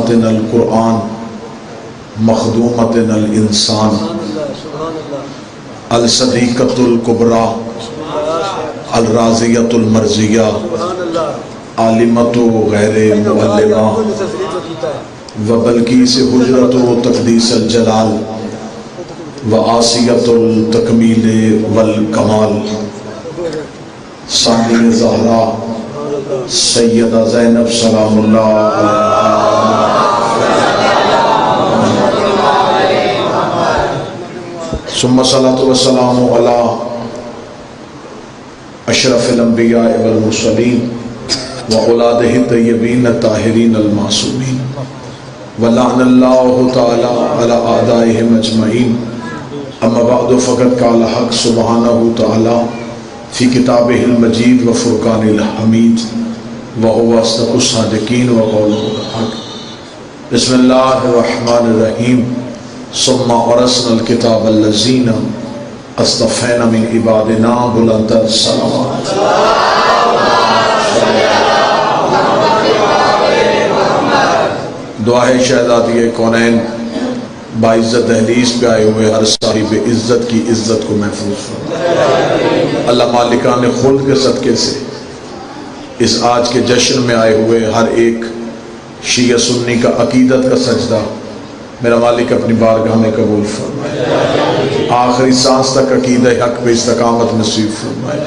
مخدومتنا القرآن مخدومتنا الانسان الصدیقۃ الکبریٰ الرازیۃ المرضیہ عالمۃ غیر معلمہ وبلقیس حجرۃ تقدیس الجلال وآسیۃ التکمیل والکمال ثانی زہرا سیدہ زینب سلام اللہ ثم الصلاۃ والسلام علی اشرف الانبیاء والمرسلین وأولادہ الطیبین الطاہرین المعصومین ولعن اللہ تعالی علی اعدائہم اجمعین اما بعد فقد قال حق سبحانہ تعالی فی کتابہ المجید و فرقان الحمید وهو اصدق الصادقین وقولہ الحق بسم اللہ الرحمن الرحیم ثم اورثنا الکتاب الذین اصطفینا من عبادنا بلند الصلوات دعائے شہزادی کونین باعزت دہلیز پہ آئے ہوئے ہر صاحب عزت کی عزت کو محفوظ فرمائے۔ اللہ مالکان خلد کے صدقے سے اس آج کے جشن میں آئے ہوئے ہر ایک شیعہ سنی کا عقیدت کا سجدہ میرا مالک اپنی بارگاہ میں قبول فرمائے، آخری سانس تک عقیدہ حق پہ استقامت نصیب فرمائے،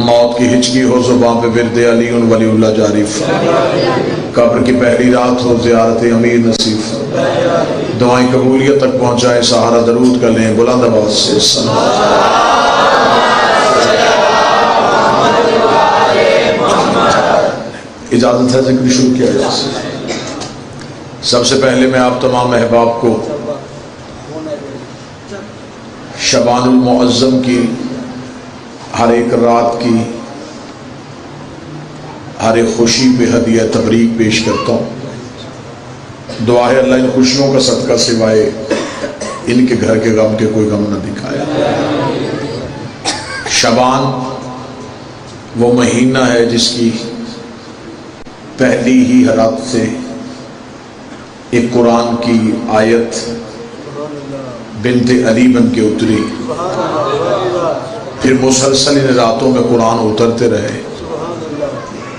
موت کی ہچکی ہو زبان پہ ورد علی ولی اللہ جاری فرمائے، قبر کی پہلی رات ہو زیارت امیر نصیب فرمائے، دعائیں قبولیت تک پہنچائے، سہارا درود کر لیں بلند آواز سے صلوات۔ اجازت ہے ذکر شروع کیا جائے۔ سب سے پہلے میں آپ تمام احباب کو شبان المعظم کی ہر ایک رات کی ہر ایک خوشی پہ ہدیہ تبریک پیش کرتا ہوں۔ دعا ہے اللہ ان خوشیوں کا صدقہ سوائے ان کے گھر کے غم کے کوئی غم نہ دکھایا۔ شبان وہ مہینہ ہے جس کی پہلی ہی رات سے ایک قرآن کی آیت بنت علی بن کے اتری، پھر مسلسل ان راتوں میں قرآن اترتے رہے،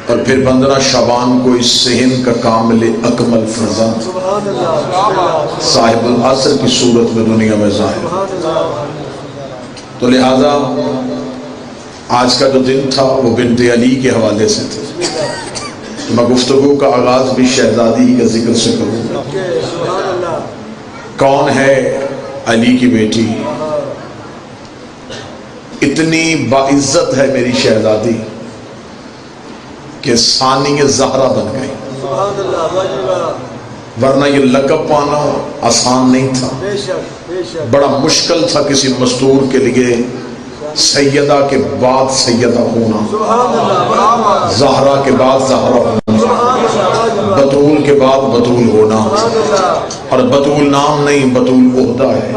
اور پھر 15 شعبان کو اس صحن کا کامل اکمل فرزند صاحب العصر کی صورت میں دنیا میں ظاہر۔ تو لہذا آج کا جو دن تھا وہ بنت علی کے حوالے سے تھا۔ میں گفتگو کا آغاز بھی شہزادی کا ذکر سے کروں گا۔ کون ہے علی کی بیٹی؟ اتنی باعزت ہے میری شہزادی کہ ثانی زہرا بن گئی، ورنہ یہ لقب پانا آسان نہیں تھا، بڑا مشکل تھا کسی مستور کے لیے سیدہ کے بعد سیدہ ہونا، زہرا کے بعد زہرا ہونا، بطول کے بعد بطول ہونا، اور بطول نام نہیں بطول عہدہ ہے۔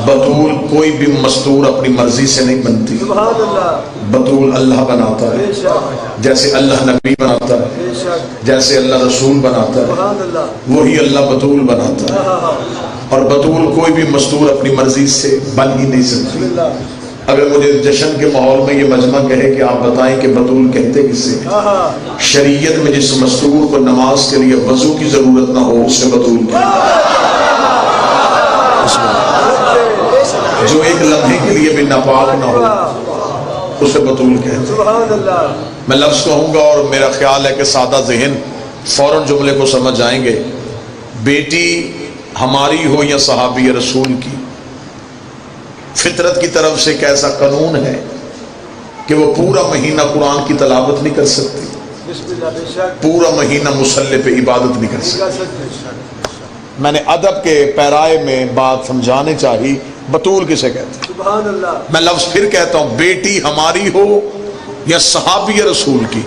بطول کوئی بھی مستور اپنی مرضی سے نہیں بنتی، بطول اللہ بناتا ہے، جیسے اللہ نبی بناتا ہے، جیسے اللہ رسول بناتا ہے، وہی اللہ بطول بناتا ہے، اور بطول کوئی بھی مستور اپنی مرضی سے بن ہی نہیں سکتی۔ اگر مجھے جشن کے ماحول میں یہ مجمع کہے کہ آپ بتائیں کہ بطول کہتے کسے؟ شریعت میں جس مستور کو نماز کے لیے وضو کی ضرورت نہ ہو اسے بطول کہتے ہیں، جو ایک لمحے کے لیے بھی ناپاک نہ ہو اسے بطول کہتے ہیں۔ میں لفظ کہوں گا اور میرا خیال ہے کہ سادہ ذہن فوراً جملے کو سمجھ جائیں گے۔ بیٹی ہماری ہو یا صحابی رسول کی، فطرت کی طرف سے ایک ایسا قانون ہے کہ وہ پورا مہینہ قرآن کی تلاوت نہیں کر سکتی، پورا مہینہ مصلی پہ عبادت نہیں کر سکتی۔ میں نے ادب کے پیرائے میں بات سمجھانے چاہی، بطول کسے کہتے ہیں؟ میں لفظ پھر کہتا ہوں، بیٹی ہماری ہو یا صحابی رسول کی،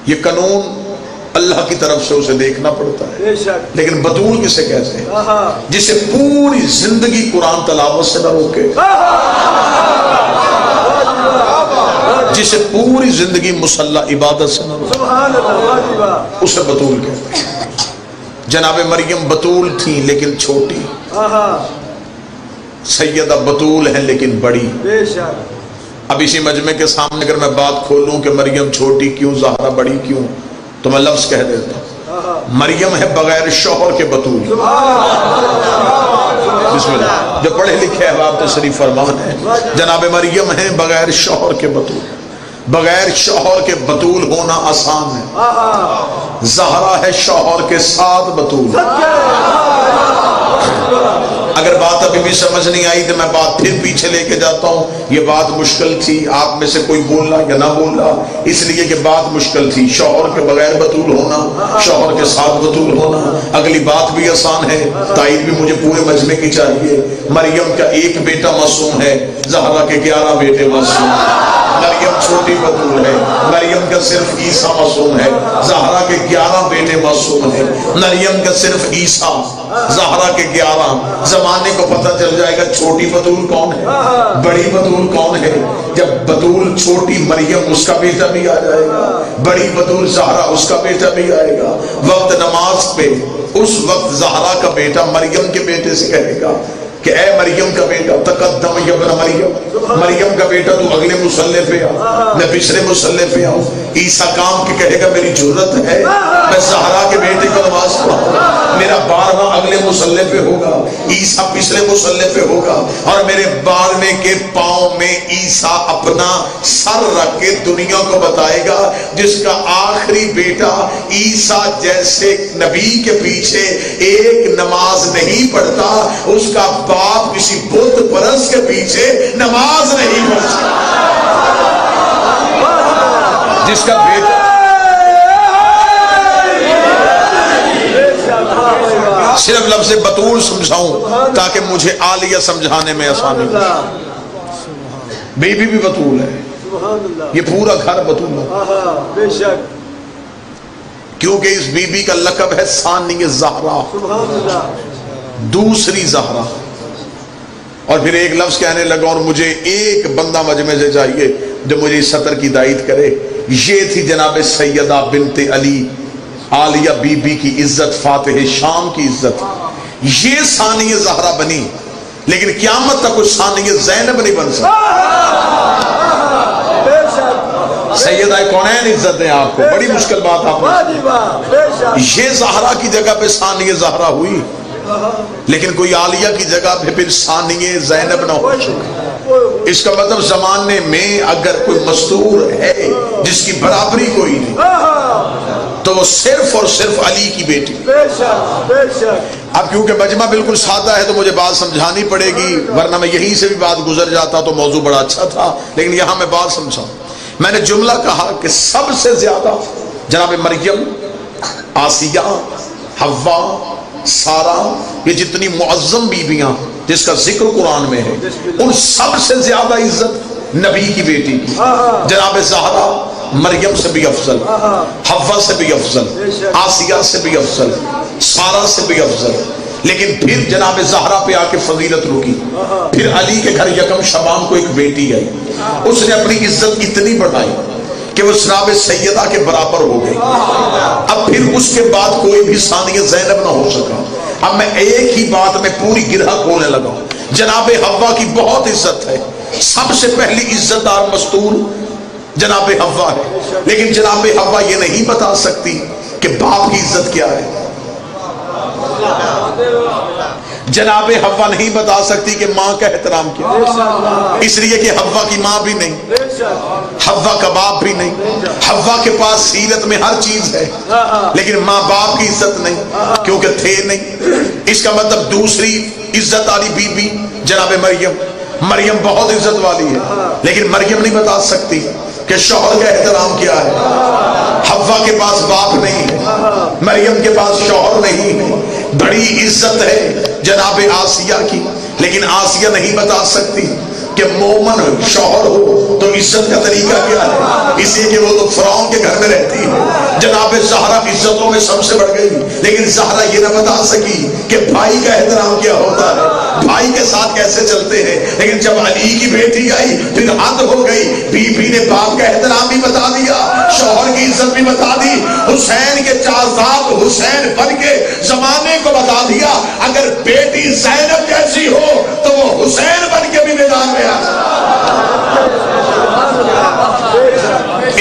یہ قانون اللہ کی طرف سے اسے دیکھنا پڑتا ہے۔ لیکن بطول کسے کہتے ہیں؟ جسے پوری زندگی قرآن تلاوت سے نہ روکے، جسے پوری زندگی مسلح عبادت سے نہ اسے بطول کہتے ہیں۔ جناب مریم بطول تھی لیکن چھوٹی، سیدہ بطول ہیں لیکن بڑی۔ اب اسی مجمع کے سامنے اگر میں بات کھولوں کہ مریم چھوٹی کیوں، زہرا بڑی کیوں، تو میں لفظ کہہ دیتا ہوں، مریم ہے بغیر شوہر کے بطول۔ بسم اللہ، جو پڑھے لکھے احباب تشریف فرمان ہے، جناب مریم ہیں بغیر شوہر کے بطول۔ بغیر شوہر کے بطول ہونا آسان ہے، زہرا ہے شوہر کے ساتھ بطول۔ اگر بات ابھی بھی سمجھ نہیں آئی تو میں بات پھر پیچھے لے کے جاتا ہوں۔ یہ بات مشکل تھی، آپ میں سے کوئی بولنا یا نہ بولنا، اس لیے کہ بات مشکل تھی۔ شوہر کے بغیر بطول ہونا، شوہر کے ساتھ بطول ہونا۔ اگلی بات بھی آسان ہے، تائید بھی مجھے پورے مجمع کی چاہیے۔ مریم کا ایک بیٹا معصوم ہے، زہرا کے 11 بیٹے معصوم ہیں۔ مریم چھوٹی بطول ہے، مریم کا صرف عیسیٰ معصوم ہے، زہرا کے 11 بیٹے معصوم ہیں۔ مریم کا صرف عیسیٰ، زہرا کے 11۔ زمانے کو پتہ چل جائے گا چھوٹی بطول کون ہے، بڑی بطول کون ہے۔ جب بطول چھوٹی مریم، اس کا بیٹا بھی آ جائے گا، بڑی بطول زہرا، اس کا بیٹا بھی آئے گا۔ وقت نماز پہ اس وقت زہرا کا بیٹا مریم کے بیٹے سے کہے گا کہ اے مریم کا بیٹا، تقدم یا ابن مریم، مریم کا بیٹا تو اگلے مصلے پہ آ، میں پچھلے مصلے پہ آؤں۔ عیسیٰ کام کے کہے گا میری جرت ہے میں زہرا کے بیٹے کو نماز پڑھاؤں، میرا بارہواں اگلے مصلے پہ ہوگا، عیسیٰ پچھلے مصلے پہ ہوگا، اور میرے بارہویں کے پاؤں میں عیسیٰ اپنا سر رکھ کے دنیا کو بتائے گا جس کا آخری بیٹا عیسیٰ جیسے نبی کے پیچھے ایک نماز نہیں پڑھتا، اس کا باپ کسی بت پرست کے پیچھے نماز نہیں پڑھ سکتا۔ جس کا بیٹا صرف لفظ بطول سمجھاؤں تاکہ مجھے عالیہ سمجھانے میں آسانی ہو۔ بی بی بھی بطول ہے، یہ پورا گھر بطول ہے، کیونکہ اس بی بی کا لقب ہے ثانی زہرا، دوسری زہرا۔ اور پھر ایک لفظ کہنے لگا، اور مجھے ایک بندہ مجمع سے چاہیے جو مجھے اس سطر کی تائید کرے۔ یہ تھی جناب سیدہ بنت علی عالیہ بی بی کی عزت، فاتح شام کی عزت۔ یہ ثانی زہرا بنی، لیکن قیامت تک اس ثانی زینب نہیں بن سکتی۔ سیدہ کونین عزت ہے آپ کو، بڑی مشکل بات آپ نے، یہ زہرا کی جگہ پہ ثانی زہرا ہوئی، لیکن کوئی عالیہ کی جگہ پہ پھر ثانی زینب نہ ہو سکے۔ اس کا مطلب زمانے میں اگر کوئی مستور ہے جس کی برابری کوئی نہیں تو وہ صرف اور صرف علی کی بیٹی۔ اب کیونکہ مجمع بالکل سادہ ہے تو مجھے بات سمجھانی پڑے گی، ورنہ میں یہیں سے بھی بات گزر جاتا تو موضوع بڑا اچھا تھا، لیکن یہاں میں بات سمجھاؤں۔ میں نے جملہ کہا کہ سب سے زیادہ جناب مریم، آسیہ، حوا، سارہ، یہ جتنی معظم بیویاں جس کا ذکر قرآن میں ہے، ان سب سے زیادہ عزت نبی کی بیٹی کی۔ جناب زہرا مریم سے بھی افضل، حوا سے بھی افضل، آسیہ سے بھی افضل، سارہ سے بھی افضل، لیکن پھر جناب زہرا پہ آ کے فضیلت رکی۔ پھر علی کے گھر یکم شبان کو ایک بیٹی آئی، اس نے اپنی عزت اتنی بڑھائی کہ وہ جناب سیدہ کے برابر ہو گئی۔ اب پھر اس کے بعد کوئی بھی ثانیہ زینب نہ ہو سکا۔ اب میں ایک ہی بات میں پوری گرہ کھولنے لگا ہوں۔ جناب حوا کی بہت عزت ہے، سب سے پہلی عزت دار مستور جناب حوا ہے، لیکن جناب حوا یہ نہیں بتا سکتی کہ باپ کی عزت کیا ہے۔ جناب حوا نہیں بتا سکتی کہ ماں کا احترام کیا ہے، اس لیے کہ حوا کی ماں بھی نہیں، حوا کا باپ بھی نہیں۔ حوا کے پاس سیرت میں ہر چیز ہے، لیکن ماں باپ کی عزت نہیں، کیونکہ تھے نہیں۔ اس کا مطلب دوسری عزت والی بی بی جناب مریم، مریم بہت عزت والی ہے، لیکن مریم نہیں بتا سکتی کہ شوہر کا احترام کیا ہے۔ حوا کے پاس باپ نہیں ہے، مریم کے پاس شوہر نہیں ہے۔ بڑی عزت ہے جناب آسیہ کی، لیکن آسیہ نہیں بتا سکتی کہ مومن شوہر ہو تو عزت کا طریقہ کیا ہے، اس لیے کہ وہ تو فرعون کے گھر میں رہتی ہے۔ جناب زہرا عزتوں میں سب سے بڑھ گئی، لیکن زہرا یہ نہ بتا سکی کہ بھائی کا احترام کیا ہوتا ہے۔ بھائی کے ساتھ کیسے چلتے ہیں، لیکن جب علی کی بیٹی آئی پھر حد ہو گئی، بی بی نے باپ کا احترام بھی بتا دیا، شوہر کی عزت بھی بتا دی، حسین کے چازاب حسین بن کے زمانے کو بتا دیا اگر بیٹی زینب جیسی ہو تو وہ حسین بن کے بھی میدان میں آ جائے۔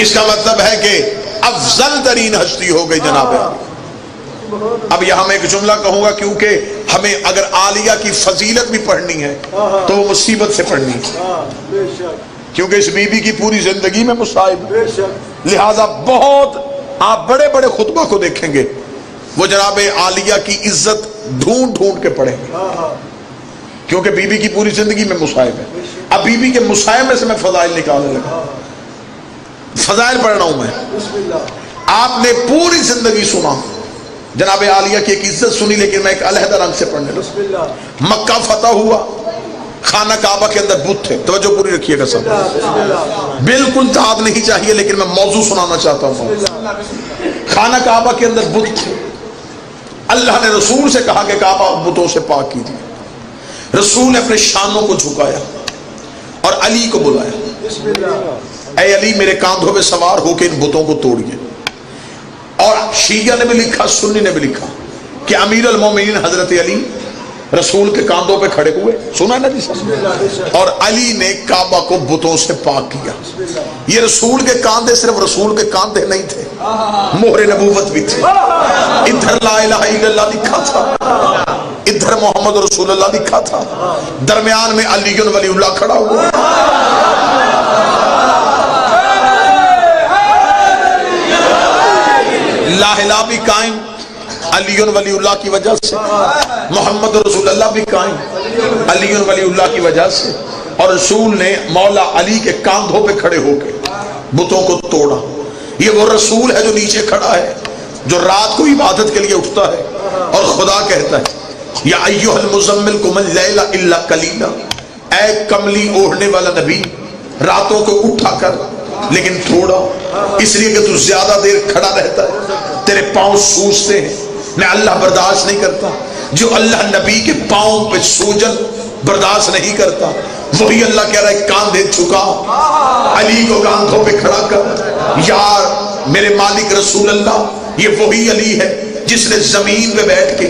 اس کا مطلب ہے کہ افضل ترین ہستی ہو گئی جناب علی۔ اب یہاں میں ایک جملہ کہوں گا کیونکہ ہمیں اگر عالیہ کی فضیلت بھی پڑھنی ہے تو وہ مصیبت سے پڑھنی ہے، کیونکہ اس بی بی کی پوری زندگی میں مصائب، لہذا بہت آپ بڑے بڑے خطبہ کو دیکھیں گے وہ جناب عالیہ کی عزت ڈھونڈ ڈھونڈ کے پڑھیں گے، کیونکہ بی بی کی پوری زندگی میں مصائب ہے۔ اب بی بی کے مصائب میں سے میں فضائل نکالنے لگا، فضائل پڑھ رہا ہوں میں۔ آپ نے پوری زندگی سنا جناب عالیہ کی ایک عزت سنی، لیکن میں ایک علیحدہ رنگ سے پڑھنے لگا۔ مکہ فتح ہوا، خانہ کعبہ کے اندر بت تھے، توجہ پوری رکھیے گا سب، بالکل داد نہیں چاہیے لیکن میں موضوع سنانا چاہتا ہوں۔ خانہ کعبہ کے اندر بت تھے، اللہ نے رسول سے کہا کہ کعبہ بتوں سے پاک کیجیے، رسول نے اپنے شانوں کو جھکایا اور علی کو بلایا، اے علی میرے کاندھوں پہ سوار ہو کے ان بتوں کو توڑیے۔ اور شیعہ نے بھی لکھا، سنی نے بھی لکھا کہ امیر المومنین حضرت علی رسول کے کاندھوں پہ کھڑے ہوئے، سنا نا جی سب، اور علی نے کعبہ کو بتوں سے پاک کیا۔ یہ رسول کے کاندھے صرف رسول کے کاندھے نہیں تھے، مہر نبوت بھی تھے، ادھر لا الہ الا اللہ لکھا تھا، ادھر محمد رسول اللہ لکھا تھا، درمیان میں علی ولی اللہ کھڑا ہوا۔ لا الہ بھی قائم علی ولی اللہ کی وجہ سے، محمد رسول اللہ بھی قائم علی ولی اللہ کی وجہ سے، اور رسول نے مولا علی کے کاندھوں پہ کھڑے ہو کے بتوں کو توڑا۔ یہ وہ رسول ہے جو نیچے کھڑا ہے، جو رات کو عبادت کے لیے اٹھتا ہے اور خدا کہتا ہے یا ایھا المزمل قم اللیل الا قلیلا، اے کملی اوڑھنے والا نبی راتوں کو اٹھا کر لیکن تھوڑا، اس لیے کہ تو زیادہ دیر کھڑا رہتا ہے تیرے پاؤں سوجتے ہیں، میں اللہ برداشت نہیں کرتا۔ جو اللہ نبی کے پاؤں پہ سوجن برداشت نہیں کرتا، وہی اللہ کہہ رہا ہے کاندھے جھکا، علی کو کاندھوں پہ کھڑا کر۔ یار میرے مالک رسول اللہ، یہ وہی علی ہے جس نے زمین پہ بیٹھ کے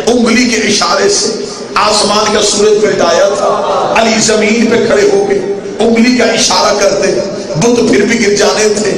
انگلی کے اشارے سے آسمان کا سورج پلٹایا تھا۔ علی زمین پہ کھڑے ہو کے انگلی کا اشارہ کرتے، بت پھر بھی گر جانے تھے۔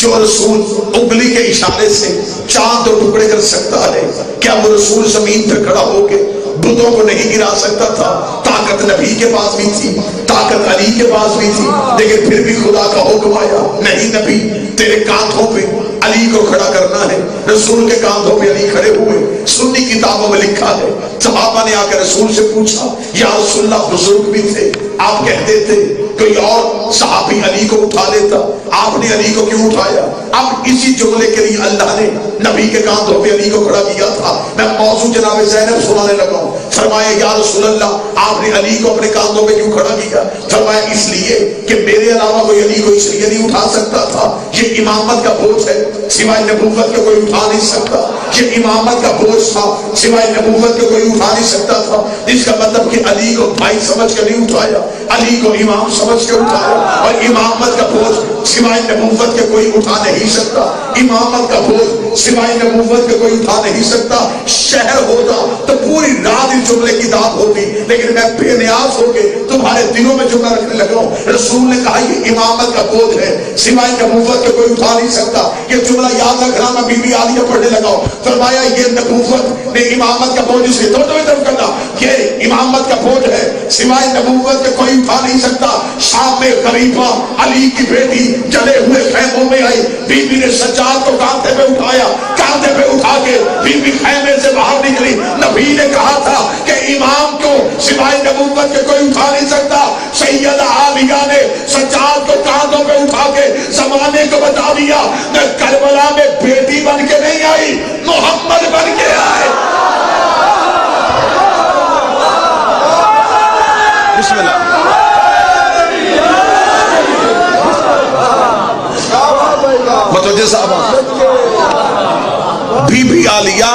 جو رسول انگلی کے اشارے سے چاند اور ٹکڑے کر سکتا ہے، کیا وہ رسول زمین پہ کھڑا ہو کے بتوں کو نہیں گرا سکتا تھا؟ طاقت نبی کے پاس بھی تھی، طاقت علی کے پاس بھی تھی، لیکن پھر بھی خدا کا حکم آیا، نہیں نبی تیرے کاندھوں پہ علی کو کھڑا کرنا ہے۔ رسول کے کاندھوں پہ علی کھڑے ہوئے۔ سنی کتابوں میں لکھا ہے صحابہ نے آ کر رسول سے پوچھا یا رسول اللہ بزرگ بھی تھے، آپ کہتے تھے کوئی اور صحابی علی کو اٹھا لیتا، آپ نے علی کو کیوں اٹھایا؟ اب اسی جملے کے لیے اللہ نے نبی کے کاندھوں پہ علی کو کھڑا کیا تھا۔ میں موضوع جناب زینب سنانے لگا ہوں۔ فرمایا یا رسول اللہ آپ نے علی کو اپنے کاندھوں پہ کیوں کھڑا کیا؟ فرمایا اس لیے کہ میرے علاوہ کوئی علی کو اس لیے نہیں اٹھا سکتا تھا، یہ امامت کا بوجھ ہے، سوائے نبوت کے کوئی اٹھا نہیں سکتا، یہ امامت کا بوجھ تھا، سوائے نبوت کے کوئی اٹھا نہیں سکتا تھا۔ اس کا مطلب کہ علی کو بھائی سمجھ کے نہیں اٹھایا، علی کو امام سمجھ کے اٹھایا، اور امامت کا بوجھ سوائے نبوت کے کوئی اٹھا نہیں سکتا، امامت کا بوجھ سوائے نبوت کے کوئی اٹھا نہیں سکتا۔ شہر ہوتا تو پوری رات اس جملے کی داد ہوتی، لیکن میں بے نیاز ہو کے تمہارے دلوں میں جملہ رکھنے لگا ہوں۔ رسول نے کہا یہ امامت کا بوجھ ہے، سوائے نبوت کے کوئی اٹھا نہیں سکتا۔ یہ جملہ یاد رکھنا، میں بی بی عالیہ پڑھنے لگا ہوں۔ فرمایا یہ نبوت نے امامت کا بوجھ اس لیے کرنا، یہ امامت کا بوجھ ہے، سوائے نبوت کے کوئی اٹھا نہیں سکتا۔ شام میں غریبہ علی کی بیٹی جلے ہوئے خیموں میں آئی، بی بی نے سجاد کو کاندھے پہ اٹھایا، کاندھے پہ اٹھا کے بی بی خیمے سے باہر نکلی۔ نبی نے کہا تھا کہ امام کو سوائے نبوت کے کوئی اٹھا نہیں سکتا۔ سیدہ عالیہ نے سجاد کو کاندھوں پہ اٹھا کے زمانے کو بتا دیا میں کربلا میں بیٹی بن کے نہیں آئی، محمد بن کے آئے۔ بسم اللہ۔ متوجہ صاحب، بی بی عالیہ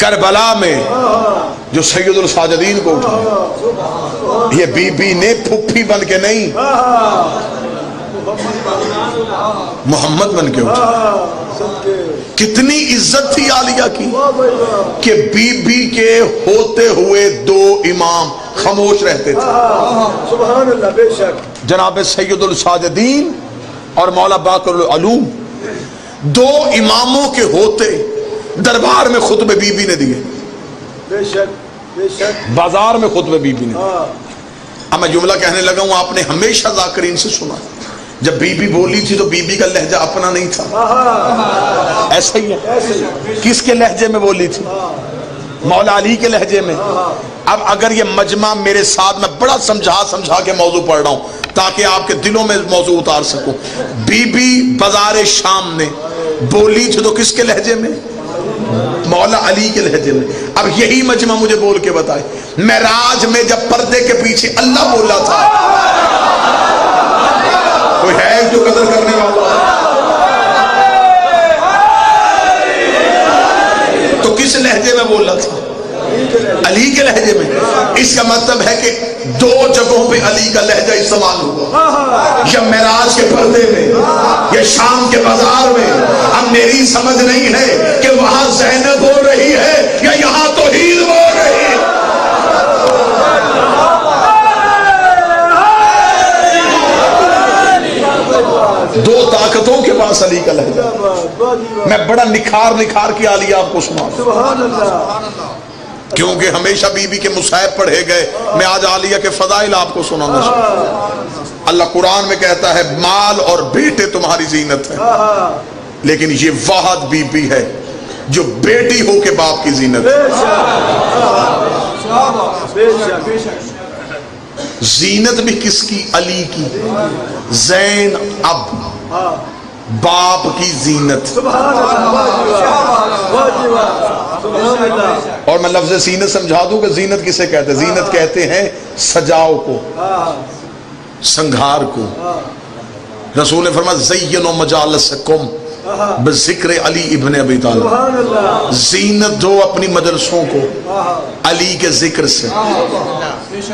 کربلا میں جو سید الساجدین کو اٹھایا، یہ بی بی نے پھپھی بن کے نہیں، محمد بن کے اٹھایا۔ کتنی عزت تھی عالیہ کی کہ بی بی کے ہوتے ہوئے دو امام خاموش رہتے تھے، سبحان اللہ، بے شک، جناب سید الساجدین اور مولا باقر العلوم، دو اماموں کے ہوتے دربار میں خطبے بی بی نے دیے، بے شک، بے شک، بازار میں خطبے بی بی نے دیے۔ اب میں جملہ کہنے لگا ہوں، آپ نے ہمیشہ ذاکرین سے سنا، جب بی بی بولی تھی تو بی بی کا لہجہ اپنا نہیں تھا، ایسا ہی ہے۔ کس کے لہجے میں بولی تھی؟ مولا علی کے لہجے میں۔ اب اگر یہ مجمع میرے ساتھ، میں بڑا سمجھا کے موضوع پڑھ رہا ہوں تاکہ آپ کے دلوں میں موضوع اتار سکوں۔ بی بی بازار شام نے بولی تھی تو کس کے لہجے میں؟ مولا علی کے لہجے میں۔ اب یہی مجمع مجھے بول کے بتائے، معراج میں جب پردے کے پیچھے اللہ بولا تھا، کوئی ہے جو قدر کرنے والا؟ تو کس لہجے میں بولا تھا؟ علی کے لہجے میں۔ اس کا مطلب ہے کہ دو جگہوں پہ علی کا لہجہ استعمال ہوا، یا معراج کے پردے میں یا شام کے بازار میں۔ اب میری سمجھ نہیں ہے کہ وہاں زینب بول رہی ہے یا یہاں توحید بول رہی ہے۔ دو طاقتوں کے پاس علی کا لہجہ۔ میں بڑا نکھار کے علی آپ کو سنا، سبحان اللہ، کیونکہ ہمیشہ بی بی کے مصائب پڑھے گئے، میں آج عالیہ کے فضائل آپ کو سنانا چاہتا ہوں۔ اللہ قرآن میں کہتا ہے مال اور بیٹے تمہاری زینت ہے، لیکن یہ واحد بی بی ہے جو بیٹی ہو کے باپ کی زینت ہے۔ زینت بھی کس کی؟ علی کی۔ زین اب باپ کی زینت۔ اور میں لفظ زینت سمجھا دوں کہ زینت کسے کہتے ہیں؟ زینت کہتے ہیں سجاؤ کو، سنگھار کو۔ رسول نے فرمایا زینوا مجالسکم بذکر علی ابن ابی طالب، زینت دو اپنی مجلسوں کو علی کے ذکر سے۔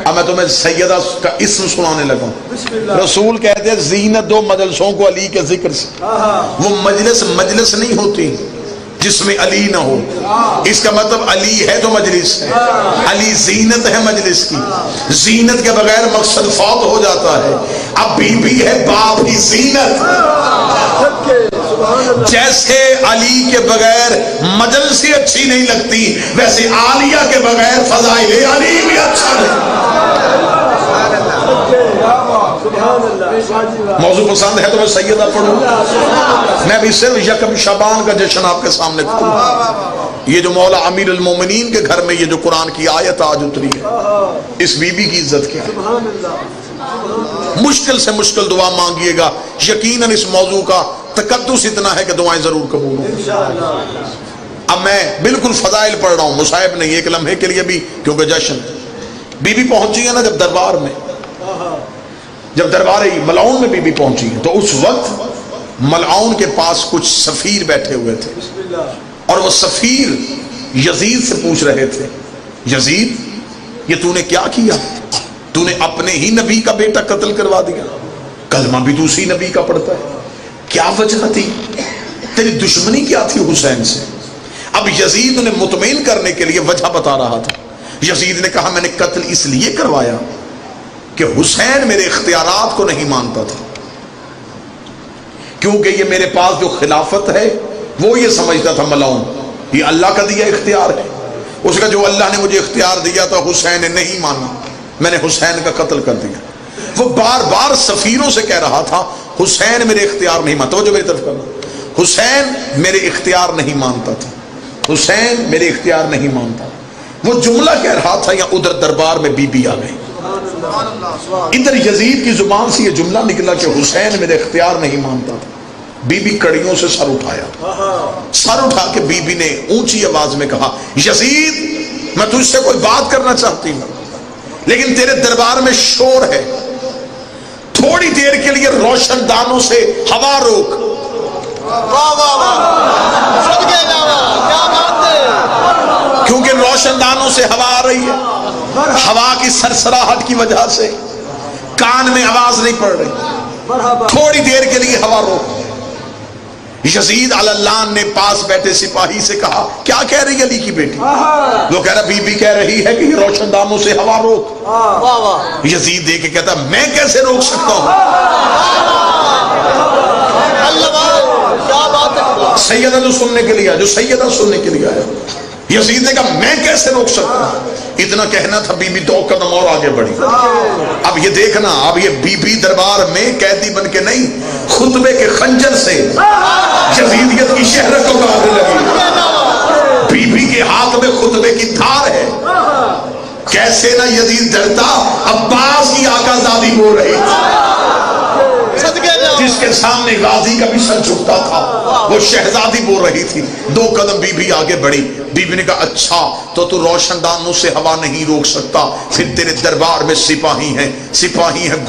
اب میں تمہیں سیدہ کا اسم سنانے لگا ہوں۔ رسول کہتے ہیں زینت دو مجلسوں کو علی کے ذکر سے۔ وہ مجلس نہیں ہوتی جس میں علی نہ ہو، اس کا مطلب علی ہے تو مجلس ہے، علی زینت ہے مجلس کی۔ زینت کے بغیر مقصد فوت ہو جاتا ہے۔ اب بی بی ہے باپ کی زینت۔ جیسے علی کے بغیر مجلسی اچھی نہیں لگتی، ویسے عالیہ کے بغیر فضائل علی بھی اچھا نہیں۔ موضوع پسند ہے تو میں سیدہ پڑھوں، میں بھی صرف یکم شعبان کا جشن آپ کے سامنے کروں۔ یہ جو مولا امیر المومنین کے گھر میں یہ جو قرآن کی آیت آج اتری ہے، اس بی بی کی عزت کیا ہے؟ مشکل سے مشکل دعا مانگیے گا، یقیناً اس موضوع کا تقدس اتنا ہے کہ دعائیں ضرور قبول ہوں۔ اب میں بالکل فضائل پڑھ رہا ہوں، مصائب نہیں، ایک لمحے کے لیے بھی، کیونکہ جشن۔ بی بی پہنچی ہے نا جب دربار میں، جب دربار ملعون میں بی بی پہنچی ہے، تو اس وقت ملعون کے پاس کچھ سفیر بیٹھے ہوئے تھے، اور وہ سفیر یزید سے پوچھ رہے تھے، یزید یہ تو نے کیا کیا؟ تو نے اپنے ہی نبی کا بیٹا قتل کروا دیا، کلمہ بھی دوسری نبی کا پڑھتا ہے، کیا وجہ تھی؟ تیری دشمنی کیا تھی حسین سے؟ اب یزید انہیں مطمئن کرنے کے لیے وجہ بتا رہا تھا۔ یزید نے کہا میں نے قتل اس لیے کروایا کہ حسین میرے اختیارات کو نہیں مانتا تھا، کیونکہ یہ میرے پاس جو خلافت ہے وہ یہ سمجھتا تھا ملعون یہ اللہ کا دیا اختیار ہے، اس کا جو اللہ نے مجھے اختیار دیا تھا حسین نے نہیں مانا، میں نے حسین کا قتل کر دیا۔ وہ بار بار سفیروں سے کہہ رہا تھا حسین میرے اختیار نہیں مانتا، توجہ میری طرف کرنا، حسین میرے اختیار نہیں مانتا تھا، حسین میرے اختیار نہیں مانتا۔ وہ جملہ کہہ رہا تھا یا ادھر دربار میں بی بی آ گئی، ادھر یزید کی زبان سے یہ جملہ نکلا کہ حسین میرے اختیار نہیں مانتا تھا۔ بی بی کڑیوں سے سر اٹھایا، سر اٹھا کے بی بی نے اونچی آواز میں کہا یزید میں تجھ سے کوئی بات کرنا چاہتی ہوں، لیکن تیرے دربار میں شور ہے، تھوڑی دیر کے لیے روشن دانوں سے ہوا روک۔ واہ واہ واہ، صدقے جاوا، کیا بات ہے، کی سرسراہٹ کی وجہ سے کان میں آواز نہیں پڑ رہی، تھوڑی دیر کے لیے ہوا روک۔ یزید علی اللہ نے پاس بیٹھے سپاہی سے کہا کیا کہہ رہی علی کی بیٹی؟ وہ کہہ رہا بی بی کہہ رہی ہے کہ یہ روشن دانوں سے ہوا روک۔ یزید دیکھ کے کہتا میں کیسے روک سکتا ہوں؟ سیدہ جو سننے کے لیے آیا، جو سیدہ سننے کے لیے آیا، یزید نے کہا میں کیسے روک سکتا ہوں؟ اتنا کہنا تھا بی بی 2 قدم اور آگے بڑھی۔ اب یہ دیکھنا، اب یہ بی بی دربار میں قیدی بن کے نہیں، خطبے کے خنجر سے یزیدیت کی شہرت کو گانے لگی۔ بی بی کے ہاتھ میں خطبے کی دھار ہے، کیسے نہ یزید ڈرتا، عباس کی آقا زادی بول رہی تھی جس کے سامنے غازی کا بھی سر جھکتا تھا، وہ شہزادی بول رہی تھی۔ 2 قدم بی بی آگے بڑھی۔ بی بی نے کہا اچھا تو روشن دانوں سے ہوا نہیں روک سکتا، پھر تیرے دربار میں سپاہی ہیں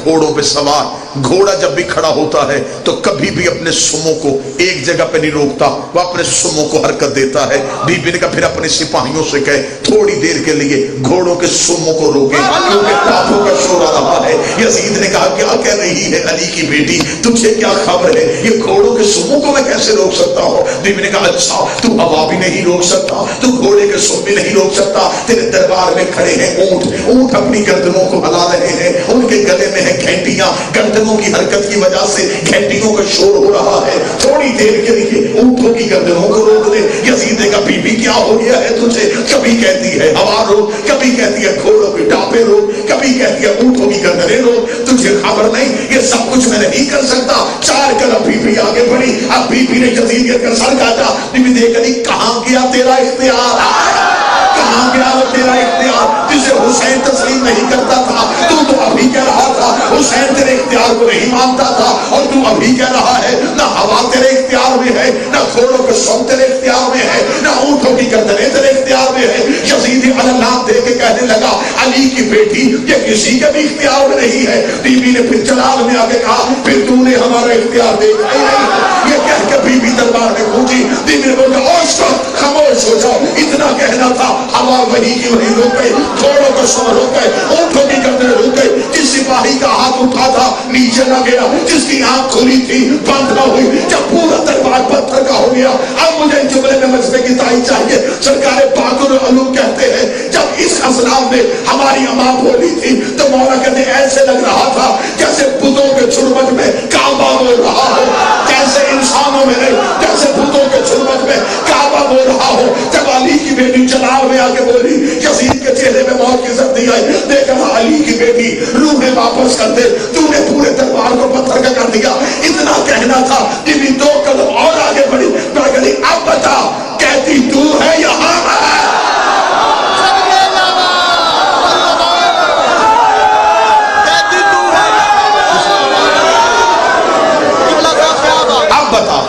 گھوڑوں پہ سوار۔ گھوڑا جب بھی کھڑا ہوتا ہے تو کبھی بھی اپنے سموں کو ایک جگہ پہ نہیں روکتا، وہ اپنے سموں کو حرکت دیتا ہے۔ بی بی نے کہا پھر اپنے سپاہیوں سے کہے تھوڑی دیر کے لیے گھوڑوں کے سموں کو روکیں کیونکہ پاپوں کا شور آ رہا ہے۔ یزید نے کہا کیا کہہ رہی ہے علی کی بیٹی، تجھے کیا خبر ہے؟ یہ گھوڑوں کے سموں کو میں کیسے روک سکتا ہوں؟ بی بی نے کہا اچھا تو ہوا بھی نہیں روک سکتا، تو گھوڑے کے سم بھی نہیں روک سکتا، تیرے دربار میں کھڑے ہیں اونٹ اپنی گردنوں کو ہلا رہے ہیں، ان کے گلے میں ہیں گھنٹیاں، گردنوں کی حرکت کی وجہ سے گھنٹیوں کا شور ہو رہا ہے، تھوڑی دیر کے لیے اونٹوں کی گردنوں کو روک دے۔ یزید نے کہا بی بی کیا ہو گیا ہے تجھے؟ کبھی کہتی ہے ہوا روک، کبھی کہتی ہے گھوڑوں کی ٹاپیں روک، کبھی کہتی ہے اونٹوں کی گردنیں روک، تجھے خبر نہیں یہ سب کچھ میں نہیں کر سکتا۔ 4 قدم بی بی آگے بڑھی۔ اب بی بی نے یزید کا سر کاٹا۔ بی بی دیکھ رہی کہاں گیا تیرا اختیار، کہاں گیا وہ تیرا اختیار جسے حسین تسلیم نہیں کرتا تھا؟ تو ابھی کہہ رہا تھا حسین تیرے اختیار کو نہیں مانتا تھا، اور تو ابھی کہہ رہا ہے نہ ہوا تیرے اختیار میں ہے، نہ گھوڑوں کے سم تیرے اختیار میں ہے، نہ اونٹوں کی گردنیں تیرے اختیار میں ہے۔ یزید اللہ دے کے کہنے لگا علی کی بیٹی یہ کسی کے بھی اختیار میں نہیں ہے۔ بی بی نے پھر جلال میں آ کے کہا پھر تو نے ہمارا اختیار دیکھا ہی نہیں۔ یہ کہہ کے بی بی دربار میں پہنچی۔ بی بی نے بولا خاموش ہو جاؤ، اتنا کہنا تھا ہوا وہی کی وہی روک گئی، گھوڑوں کو سور روک گئے، اونٹوں کی گردنیں روک گئی۔ جس سپاہی کا ہاتھ اٹھا تھا نیچے نہ گیا، جس کی آنکھ کھلی تھی بند نہ ہوئی، جب پورا دربار پتھر کا ہو گیا۔ اب مجھے جملے میں مجمع کی تائید چاہیے۔ سرکار باقر علوم کہتے ہیں جب اس اسلام میں ہماری اماں بولی تھی تو مولا کہتے ایسے لگ رہا تھا جیسے بتوں کے چھڑمٹ میں کعبہ بول رہا ہو، جیسے انسانوں میں نہیں جیسے بتوں کے چھڑمٹ میں کعبہ بول رہا ہو۔ جب علی کی بیٹی جلال میں آ کے بولی یزید کے چہرے میں موت کی زردی آئی۔ دیکھا علی کی بیٹی روح میں واپس کر دے، تو نے پورے دربار کو پتھر کا کر دیا۔ اتنا کہنا تھا کہ 2 قدم اور آگے بڑھی، بڑھ اب بتا کہتی تو ہے یہاں ہے؟ اب بتا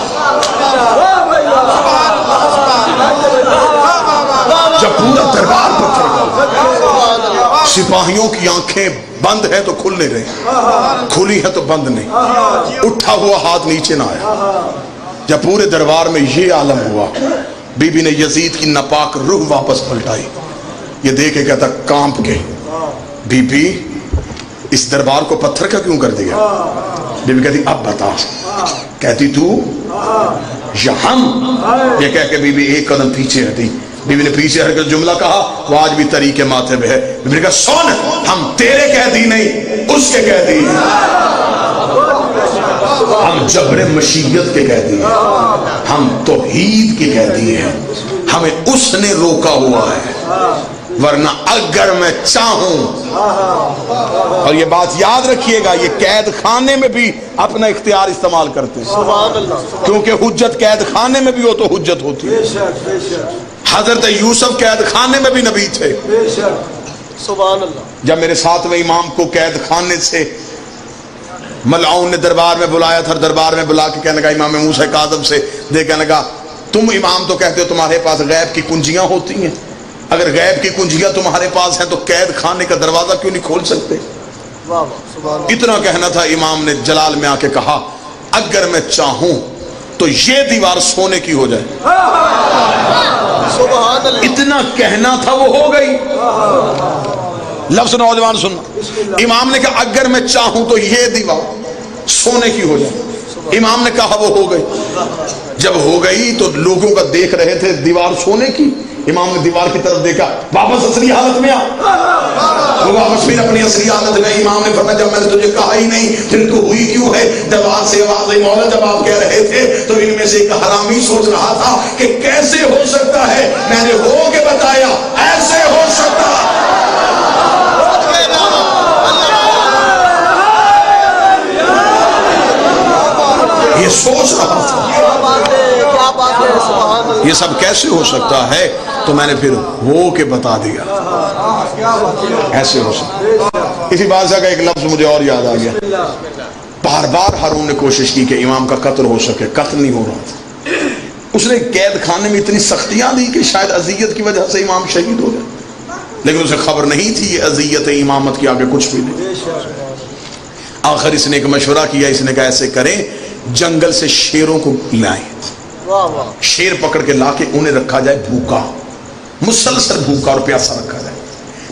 جب پورا دربار پتھر کا، سپاہیوں کی آنکھیں بند ہے تو کھل نہیں رہی، کھلی ہے تو بند نہیں، اٹھا ہوا ہاتھ نیچے نہ آیا۔ جب پورے دربار میں یہ عالم ہوا، بی بی نے یزید کی ناپاک روح واپس پلٹائی۔ یہ دیکھ کے کہتا کانپ کے بی بی اس دربار کو پتھر کا کیوں کر دیا؟ بی بی کہتی اب بتا، کہتی تو یہاں، یہ کہہ کے بی بی 1 قدم پیچھے ہٹی۔ بی بی نے پیچھے ہٹ کر جملہ کہا وہ آج بھی طریقے ماتھے پہ ہے۔ بی بی نے کہا سن ہم تیرے قیدی نہیں اس کے قیدی ہیں، ہم جبر مشیت کے قیدی ہیں، ہم توحید کے قیدی ہیں، ہمیں اس نے روکا ہوا ہے، ورنہ اگر میں چاہوں۔ اور یہ بات یاد رکھیے گا یہ قید خانے میں بھی اپنا اختیار استعمال کرتے ہیں، کیونکہ حجت قید خانے میں بھی ہو تو حجت ہوتی ہے۔ حضرت یوسف قید خانے میں بھی نبی تھے۔ سبحان اللہ۔ جب میرے 7ویں امام کو قید خانے سے ملعون نے دربار میں بلایا تھا، دربار میں بلا کے کہنے لگا امام موسیٰ کاظم سے دے کہنے لگا تم امام تو کہتے ہو تمہارے پاس غیب کی کنجیاں ہوتی ہیں، اگر غیب کی کنجیاں تمہارے پاس ہیں تو قید خانے کا دروازہ کیوں نہیں کھول سکتے؟ اتنا کہنا تھا، امام نے جلال میں آ کے کہا اگر میں چاہوں تو یہ دیوار سونے کی ہو جائے۔ اتنا کہنا تھا وہ ہو گئی۔ لفظ نوجوان سننا، امام نے کہا اگر میں چاہوں تو یہ دیوار سونے کی ہو جائے، امام نے کہا وہ ہو گئی، جب ہو گئی تو لوگوں کا دیکھ رہے تھے دیوار سونے کی، امام نے دیوار کی طرف دیکھا، واپس اصلی حالت میں وہ واپس پھر اپنی اصلی حالت میں، امام نے فرمایا جب میں نے تجھے کہا ہی نہیں پھر تو ہوئی کیوں ہے؟ دیوار سے آواز آئی، مولا جب آپ کہہ رہے تھے تو ان میں سے ایک حرامی سوچ رہا تھا کہ کیسے ہو سکتا ہے، میں نے ہو کے بتایا ایسے ہو سکتا ہے۔ یہ سوچ رہا تھا یہ سب کیسے ہو سکتا ہے، تو میں نے پھر ہو کے بتا دیا ایسے ہو سکتا۔ اسی بادشاہ کا ایک لفظ مجھے اور یاد آ گیا، بار بار ہارون نے کوشش کی کہ امام کا قتل ہو سکے، قتل نہیں ہو رہا تھا، اس نے قید خانے میں اتنی سختیاں دی کہ شاید اذیت کی وجہ سے امام شہید ہو گئے، لیکن اسے خبر نہیں تھی یہ اذیت امامت کے آگے کچھ بھی نہیں۔ آخر اس نے ایک مشورہ کیا، اس نے کہا ایسے کریں جنگل سے شیروں کو لائیں، شیر پکڑ کے لا کے انہیں رکھا جائے بھوکا، مسلسل بھوکا اور پیاسا رکھا جائے،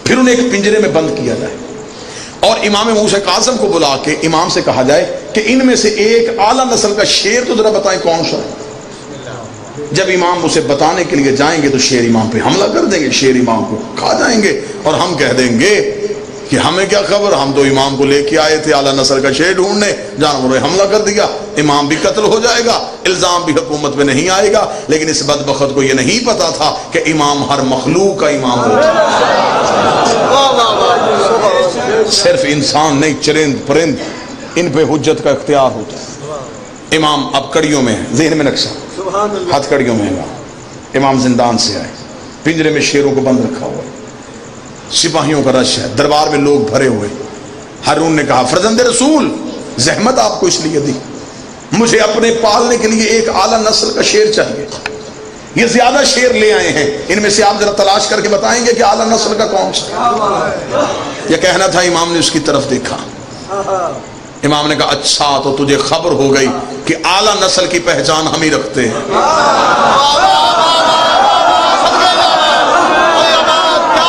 پھر انہیں ایک پنجرے میں بند کیا جائے، اور امام موسیٰ کاظم کو بلا کے امام سے کہا جائے کہ ان میں سے ایک اعلیٰ نسل کا شیر تو ذرا بتائیں کون سا ہے۔ جب امام اسے بتانے کے لیے جائیں گے تو شیر امام پہ حملہ کر دیں گے، شیر امام کو کھا جائیں گے، اور ہم کہہ دیں گے کہ ہمیں کیا خبر، ہم تو امام کو لے کے آئے تھے اعلیٰ نسل کا شیر ڈھونڈنے، جانوروں نے حملہ کر دیا، امام بھی قتل ہو جائے گا، الزام بھی حکومت پہ نہیں آئے گا۔ لیکن اس بدبخت کو یہ نہیں پتا تھا کہ امام ہر مخلوق کا امام ہوتا ہے، صرف انسان نہیں، چرند پرند ان پہ حجت کا اختیار ہوتا ہے۔ امام اب کڑیوں میں ہے، ذہن میں نقشہ، ہاتھ کڑیوں میں ہے، امام زندان سے آئے، پنجرے میں شیروں کو بند رکھا ہوا ہے، سپاہیوں کا رش ہے، دربار میں لوگ بھرے ہوئے۔ ہارون نے کہا فرزند رسول زحمت آپ کو اس لیے دی، مجھے اپنے پالنے کے لیے ایک اعلیٰ نسل کا شیر چاہیے، یہ زیادہ شیر لے آئے ہیں، ان میں سے آپ ذرا تلاش کر کے بتائیں گے کہ اعلیٰ نسل کا کون سا؟ یہ کہنا تھا، امام نے اس کی طرف دیکھا، امام نے کہا اچھا تو تجھے خبر ہو گئی کہ اعلیٰ نسل کی پہچان ہم ہی رکھتے ہیں۔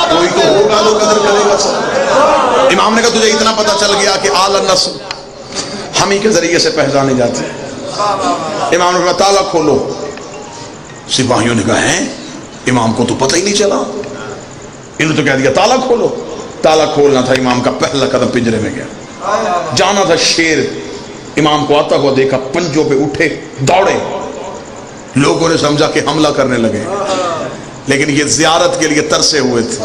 کوئی تو ہوگا جو قدر کرے گا سب۔ امام نے کہا تجھے اتنا پتا چل گیا کہ اعلیٰ نسل ہم ہی کے ذریعے سے پہچانے جاتے ہیں۔ امام نے کہا تالا کھولو، سپاہیوں نے کہا ہیں امام کو تو پتہ ہی نہیں چلا، انہوں نے تو کہہ دیا تالا کھولو۔ تالا کھولنا تھا، امام کا پہلا قدم پنجرے میں گیا، جانا تھا شیر، امام کو آتا ہوا دیکھا، پنجوں پہ اٹھے دوڑے، لوگوں نے سمجھا کہ حملہ کرنے لگے، لیکن یہ زیارت کے لیے ترسے ہوئے تھے۔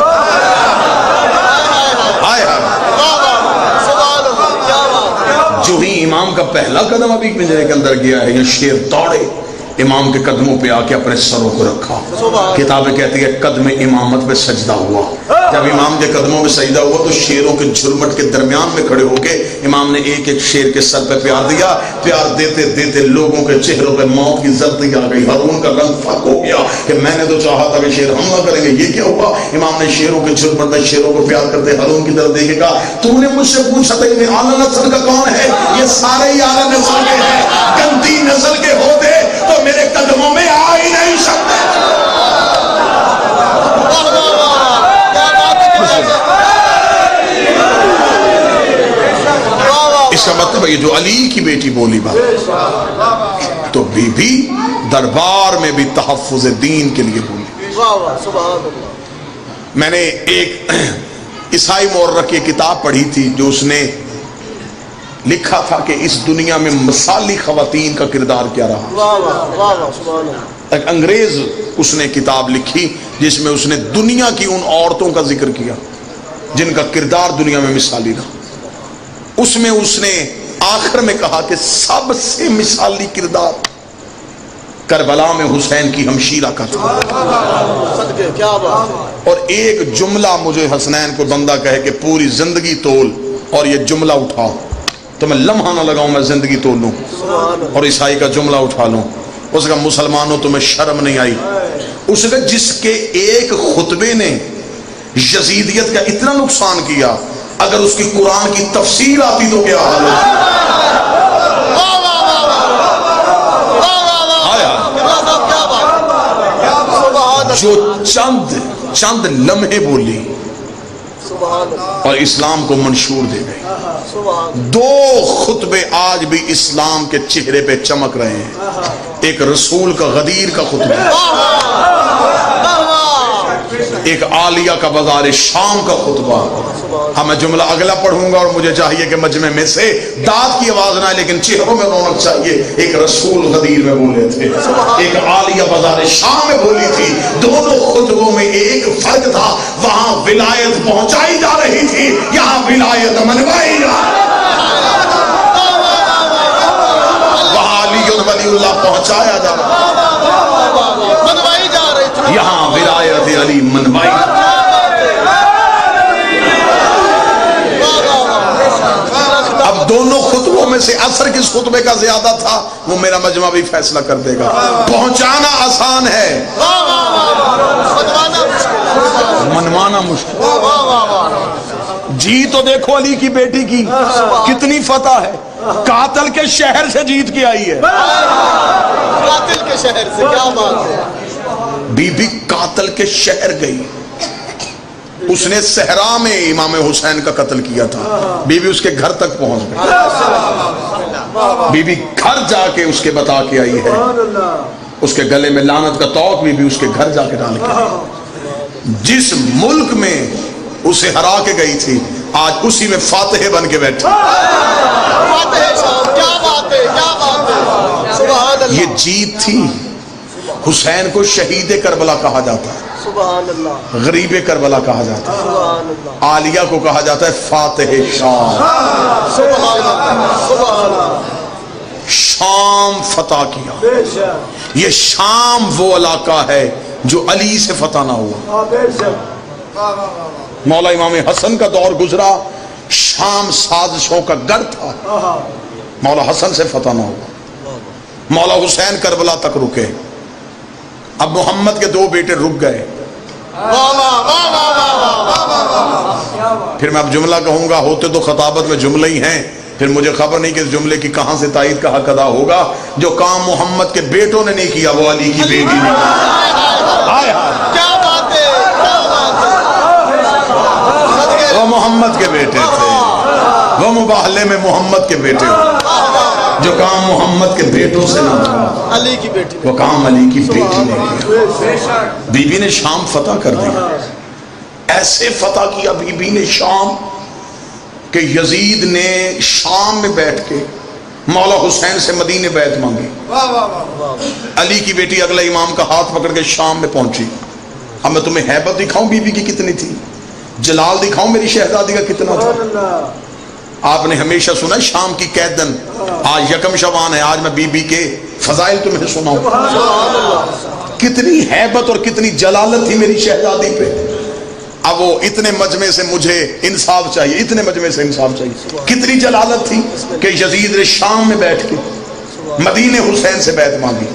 جو ہی امام کا پہلا قدم ابھی پنجرے کے اندر گیا ہے، یہ شیر دوڑے، امام کے قدموں پہ آ کے اپنے سروں کو رکھا۔ کتابیں کہتی ہے قدم امامت پہ سجدہ ہوا، جب امام کے قدموں پہ سجدہ ہوا تو شیروں کے جھرمٹ کے درمیان میں کھڑے ہو کے امام نے ایک ایک شیر کے سر پہ پیار دیا، پیار دیتے دیتے لوگوں کے چہروں پہ موت کی زردی آ گئی، ہارون کا رنگ فاق ہو گیا کہ میں نے تو چاہا تھا کہ شیر حملہ کریں گے، یہ کیا ہوا؟ امام نے شیروں کے جھرمٹ میں شیروں کو پیار کرتے ہارون کی طرف دیکھے گا، تو نے مجھ سے پوچھا تھا کہ اعلیٰ نسل کا کون ہے؟ یہ سارے ہی اعلیٰ نسل کے ہیں، گندی نسل کے ہوتے تو میرے قدموں میں آ ہی نہیں سکتے۔ اس کا مطلب یہ جو علی کی بیٹی بولی بات تو بی بی دربار میں بھی تحفظ دین کے لیے بولی۔ میں نے ایک عیسائی مورخ کی کتاب پڑھی تھی جو اس نے لکھا تھا کہ اس دنیا میں مثالی خواتین کا کردار کیا رہا۔ ایک انگریز اس نے کتاب لکھی جس میں اس نے دنیا کی ان عورتوں کا ذکر کیا جن کا کردار دنیا میں مثالی رہا۔ اس میں اس نے آخر میں کہا کہ سب سے مثالی کردار کربلا میں حسین کی ہمشیرہ کا تھا۔ اور ایک جملہ مجھے حسنین کو بندہ کہے کہ پوری زندگی تول اور یہ جملہ اٹھاؤ تو میں لمحہ نہ لگاؤں، میں زندگی تول لوں اور عیسائی کا جملہ اٹھا لوں۔ اس کا مسلمانوں تمہیں شرم نہیں آئی؟ اس کا جس کے ایک خطبے نے یزیدیت کا اتنا نقصان کیا، اگر اس کی قرآن کی تفسیر آتی تو کیا حال ہوتی؟ جو چند لمحے بولی اور اسلام کو منشور دے گئی۔ دو خطبے آج بھی اسلام کے چہرے پہ چمک رہے ہیں، ایک رسول کا غدیر کا خطبہ، ایک عالیہ کا بازار شام کا خطبہ۔ ہاں میں جملہ اگلا پڑھوں گا اور مجھے چاہیے کہ مجمع میں سے داد کی آواز نہ آئے لیکن چہروں میں رونق چاہیے۔ ایک رسول غدیر میں بولے تھے، ایک عالیہ بازار شام میں بولی تھی۔ دونوں خطبوں میں ایک فرق تھا، وہاں ولایت پہنچائی جا رہی تھی، یہاں ولایت منوائی جا رہی تھی۔ وہاں علی ولی اللہ پہنچایا جا رہا تھا، یہاں ولایت علی منوائی۔ اب دونوں خطبوں میں سے اثر کس خطبے کا زیادہ تھا وہ میرا مجمع بھی فیصلہ کر دے گا۔ پہنچانا آسان ہے، منوانا مشکل۔ جی تو دیکھو علی کی بیٹی کی کتنی فتح ہے، قاتل کے شہر سے جیت کے آئی ہے۔ قاتل کے شہر سے، کیا بات ہے۔ بی بی قاتل کے شہر گئی، اس نے صحرا میں امام حسین کا قتل کیا تھا، بی بی اس کے گھر تک پہنچ گئی، بی بی گھر جا کے اس کے بتا کے آئی ہے، اس کے گلے میں لعنت کا توق بی بی اس کے گھر جا کے ڈال کے آئی۔ جس ملک میں اسے ہرا کے گئی تھی آج اسی میں فاتح بن کے بیٹھے۔ یہ جیت تھی۔ حسین کو شہید کربلا کہا جاتا ہے، غریب کربلا کہا جاتا ہے، عالیہ کو کہا جاتا ہے فاتح شام۔ شام فتح کیا، یہ شام وہ علاقہ ہے جو علی سے فتح نہ ہوا۔ مولا امام حسن کا دور گزرا، شام سازشوں کا گڑھ تھا، مولا حسن سے فتح نہ ہوا۔ مولا حسین کربلا تک رکے، اب محمد کے دو بیٹے رک گئے۔ پھر میں اب جملہ کہوں گا، ہوتے تو خطابت میں جملے ہی ہیں، پھر مجھے خبر نہیں کہ اس جملے کی کہاں سے تائید کا حق ادا ہوگا۔ جو کام محمد کے بیٹوں نے نہیں کیا وہ علی کی بیٹی نے کیا۔ وہ محمد کے بیٹے تھے، وہ مباہلے میں محمد کے بیٹے ہوئے۔ جو کام محمد کے بیٹوں سے نہ تھا علی کی بیٹی، وہ کام علی کی بیٹی نے کیا۔ بی بی نے شام فتح کر دیا، ایسے فتح کیا بی بی نے شام کہ یزید نے شام میں بیٹھ کے مولا حسین سے مدینے بیعت مانگی۔ علی کی بیٹی اگلا امام کا ہاتھ پکڑ کے شام میں پہنچی۔ اب میں تمہیں ہیبت دکھاؤں بی بی کی کتنی تھی، جلال دکھاؤں میری شہزادی کا کتنا تھا۔ آپ نے ہمیشہ سنا شام کی قیدن، آج یکم شعبان ہے، آج میں بی بی کے فضائل تمہیں سناؤں۔ کتنی ہیبت اور کتنی جلالت تھی میری شہزادی پہ۔ اب وہ اتنے مجمع سے مجھے انصاف چاہیے، اتنے مجمع سے انصاف چاہیے۔ کتنی جلالت تھی کہ یزید نے شام میں بیٹھ کے مدینے حسین سے بیعت مانگی۔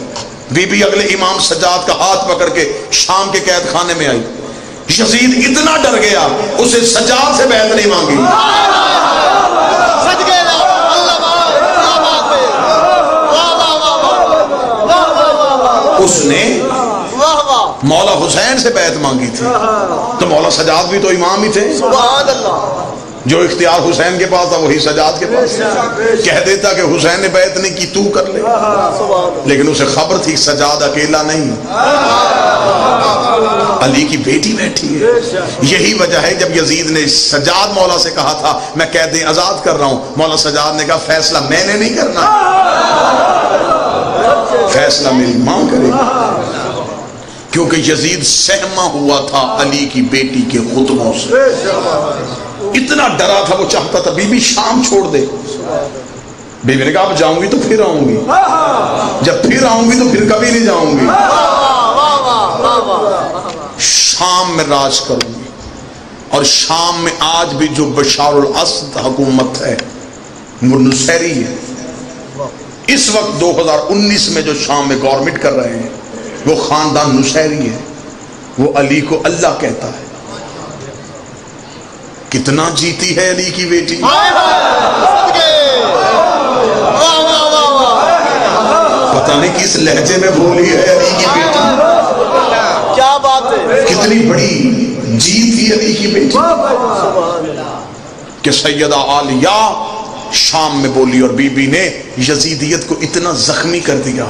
بی بی اگلے امام سجاد کا ہاتھ پکڑ کے شام کے قید خانے میں آئی۔ یزید اتنا ڈر گیا اسے سجاد سے بیعت نہیں مانگی، اس نے مولا حسین سے بیعت مانگی تھی۔ تو مولا سجاد بھی تو امام ہی تھے، جو اختیار حسین کے پاس تھا وہی سجاد کے پاس تھا۔ کہہ دیتا کہ حسین نے بیعت نہیں کی تو کر لے، لیکن اسے خبر تھی سجاد اکیلا نہیں، علی کی بیٹی بیٹھی ہے۔ یہی وجہ ہے جب یزید نے سجاد مولا سے کہا تھا میں قیدیں آزاد کر رہا ہوں، مولا سجاد نے کہا فیصلہ میں نے نہیں کرنا، فیصلہ میری ماں کرے گی، کیونکہ یزید سہما ہوا تھا علی کی بیٹی کے خطبوں سے، اتنا ڈرا تھا، وہ چاہتا تھا بی بی شام چھوڑ دے۔ بی بی نے کہا اب جاؤں گی تو پھر آؤں گی، جب پھر آؤں گی تو پھر کبھی نہیں جاؤں گی، شام میں راج کروں گی۔ اور شام میں آج بھی جو بشار الاسد حکومت ہے وہ نصیری ہے۔ اس وقت 2019 میں جو شام میں گورنمنٹ کر رہے ہیں وہ خاندان نصیری ہے، وہ علی کو اللہ کہتا ہے۔ کتنا جیتی ہے علی کی بیٹی، پتہ نہیں کس لہجے میں بولی ہے علی کی بیٹی، کیا بات ہے، کتنی بڑی جی تھی علی کی بیٹی کہ سیدہ عالیہ شام میں بولی اور بی بی نے یزیدیت کو اتنا زخمی کر دیا،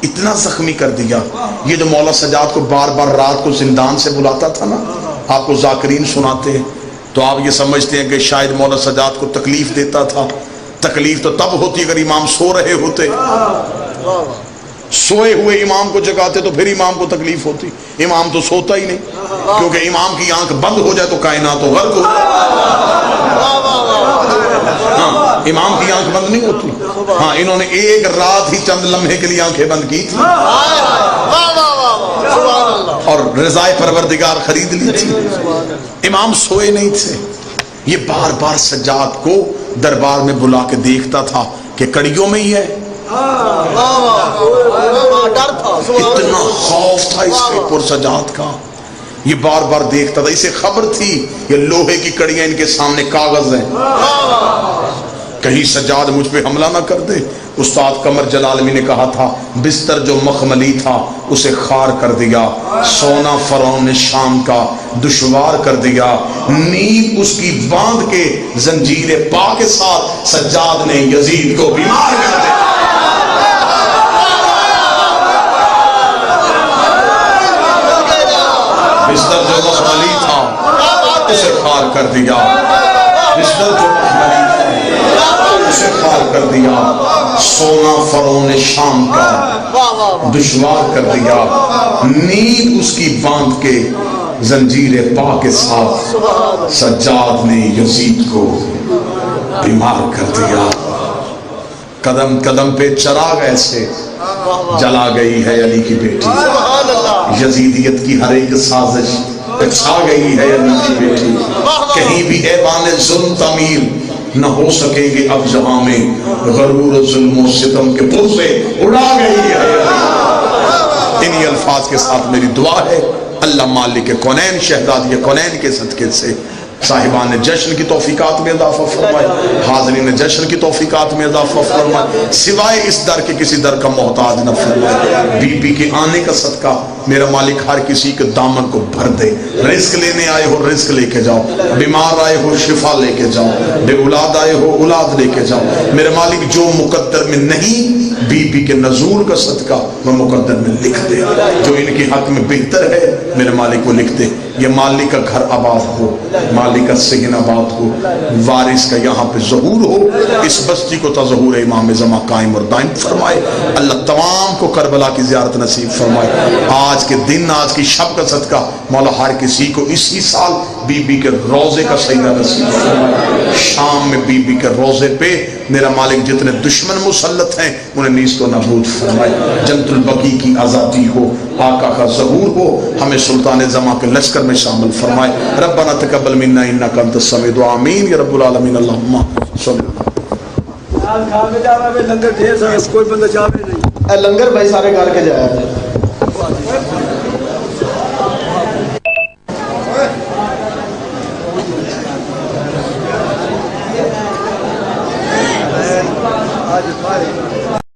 اتنا زخمی کر دیا. یہ جو مولا سجاد کو بار بار رات کو زندان سے بلاتا تھا نا، آپ کو ذاکرین سناتے ہیں تو آپ یہ سمجھتے ہیں کہ شاید مولا سجاد کو تکلیف دیتا تھا. تکلیف تو تب ہوتی اگر امام سو رہے ہوتے. سوئے ہوئے امام کو جگاتے تو پھر امام کو تکلیف ہوتی. امام تو سوتا ہی نہیں، کیونکہ امام کی آنکھ بند ہو جائے تو کائنات و غرق ہو. ہاں، امام کی آنکھ بند نہیں ہوتی. ہاں، انہوں نے ایک رات ہی چند لمحے کے لیے آنکھیں بند کی تھی اور رضائے پروردگار خرید لی تھی. امام سوئے نہیں تھے. یہ بار بار سجاد کو دربار میں بلا کے دیکھتا تھا کہ کڑیوں میں ہی ہے. اتنا خوف تھا اس کے پر سجاد کا. یہ بار بار دیکھتا تھا. اسے خبر تھی یہ لوہے کی کڑیاں ان کے سامنے کاغذ ہیں، کہیں سجاد مجھ پہ حملہ نہ کر دے. استاد قمر جلالمی نے کہا تھا بستر جو مخملی تھا اسے خار کر دیا، سونا فرعون شام کا دشوار کر دیا، نیند اس کی باندھ کے زنجیر پا کے ساتھ سجاد نے یزید کو بیمار کر دیا. بستر جو مخملی تھا اسے خار کر دیا، بستر جو مخملی تھا اسے خار کر دیا، سونا فرعون شام کا دشوار کر دیا، نیند اس کی باندھ کے زنجیر پا کے ساتھ سجاد نے یزید کو بیمار کر دیا. قدم قدم پہ چراغ ایسے جلا گئی ہے علی کی بیٹی. یزیدیت کی ہر ایک سازش چھا گئی ہے علی کی بیٹی. کہیں بھی ایوان ظلم تعمیر نہ ہو سکیں گے اب جہاں میں، غرور ظلم و ستم کے پل سے اڑا گئی ہے. انہی الفاظ کے ساتھ میری دعا ہے اللہ مالک کونین شہزادی کونین کے صدقے سے صاحبان جشن کی توفیقات میں اضافہ فرمائے، حاضرین جشن کی توفیقات میں اضافہ فرمائے، سوائے اس در کے کسی در کا محتاج نہ فرمائے. بی بی کے آنے کا صدقہ میرا مالک ہر کسی کے دامن کو بھر دے. رزق لینے آئے ہو رزق لے کے جاؤ، بیمار آئے ہو شفا لے کے جاؤ، بے اولاد آئے ہو اولاد لے کے جاؤ. میرے مالک جو مقدر میں نہیں بی بی کے نزول کا صدقہ وہ مقدر میں لکھ دے. جو ان کے حق میں بہتر ہے میرے مالک وہ لکھ دے. یہ مالک کا گھر آباد ہو، مالک کا سگن آباد ہو، وارث کا یہاں پہ ظہور ہو. اس بستی کو تظہور امام زمان قائم اور دائم فرمائے. اللہ تمام کو کربلا کی زیارت نصیب فرمائے. آج کے دن آج کی شب کا صدقہ مولا ہر کسی کو اسی سال بی بی کے روزے کا سجدہ نصیب فرمائے. شام میں بی بی کے روزے پہ میرا مالک جتنے دشمن مسلط ہیں انہیں نیست و نابود فرمائے. جنت البقیع کی آزادی ہو، آقا کا ظہور ہو، ہمیں سلطان زمان کے لشکر میں شامل فرمائے. ربنا تقبل منا انک انت السمیع الدعاء. آمین یا رب العالمین. اللہم صلی اللہ. لنگر بھائی سارے کر کے جایا آج